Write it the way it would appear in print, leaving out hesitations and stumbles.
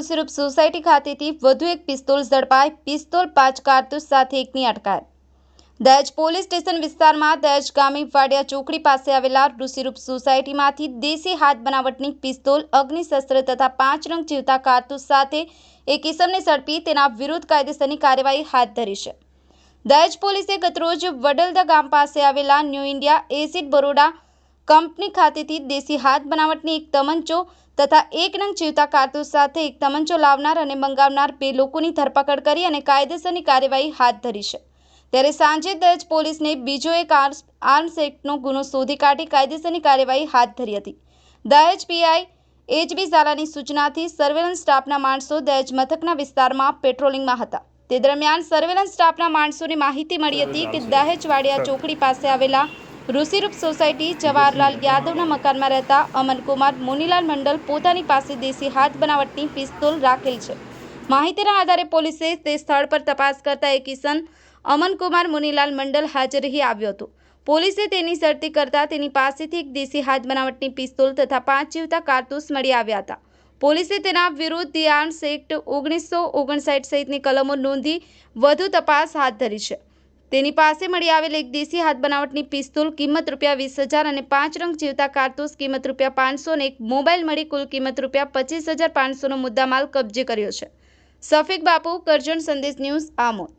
ઋષિરૂપ society ખાતેથી વધુ એક પિસ્તોલ ઝડપાઈ. પિસ્તોલ 5 કારતૂસ સાથે એકની અટકાયત. દહેજ પોલીસ સ્ટેશન વિસ્તારમાં દહેજ ગામી વાડિયા ચોકડી પાસે આવેલા ઋષિરૂપ સોસાયટીમાંથી દેશી હાથ બનાવટની પિસ્તોલ, અગ્નિશસ્ત્ર તથા 5 નંગ જીવતા કારતૂસ સાથે એક ઇસમને ઝડપી તેના વિરુદ્ધ કાયદેસરની કાર્યવાહી હાથ ધરી છે. દહેજ પોલીસે ગતરોજ વડલદા ગામ પાસે આવેલા new India acid Baroda company ખાતેથી દેશી હાથ બનાવટની એક તમંચો તથા 1 નંગ જીવતા કારતૂસ સાથે એક તમંચો લાવનાર અને મંગાવનાર 2 લોકોની ધરપકડ કરી અને કાયદેસરની કાર્યવાહી હાથ ધરી છે. ત્યારે સાંજે દહેજ પોલીસને બીજો એક આર્મ્સ એક્ટનો ગુનો શોધી કાઢી કાયદેસરની કાર્યવાહી હાથ ધરી હતી. દહેજ પીઆઈ એચબી ઝાલાની સૂચનાથી સર્વેલન્સ સ્ટાફના માણસો દહેજ મથકના વિસ્તારમાં પેટ્રોલિંગમાં હતા. તે દરમિયાન સર્વેલન્સ સ્ટાફના માણસોને માહિતી મળી હતી કે દહેજ વાડિયા ચોકડી પાસે આવેલા ઋષિરૂપ સોસાયટી જવાહરલાલ યાદવના મકાનમાં રહેતા અમનકુમાર મુનીલાલ મંડલ પોતાની પાસે દેશી હાથ બનાવટની પિસ્તોલ રાખેલ છે. માહિતીના આધારે પોલીસે તે સ્થળ પર તપાસ કરતા એક ઇસમ અમનકુમાર મુનીલાલ મંડલ હાજર રહી આવ્યો હતો. પોલીસે તેની ઝડપી કરતા તેની પાસેથી એક દેશી હાથ બનાવટની પિસ્તોલ તથા 5 જીવતા કારતૂસ મળી આવ્યા હતા. પોલીસે તેના વિરુદ્ધ ધી આર્મ્સ એક્ટ 1959 સહિતની કલમો નોંધી વધુ તપાસ હાથ ધરી છે. તેની પાસે મળી આવેલ એક દેશી હાથ બનાવટની પિસ્તોલ કિંમત ₹20,000 અને 5 નંગ જીવતા કારતૂસ કિંમત ₹500 અને એક મોબાઈલ મળી કુલ કિંમત ₹25,500નો મુદ્દામાલ કબજે કર્યો છે. સફીક બાપુ, કરજણ સંદેશ ન્યૂઝ, આમોદ.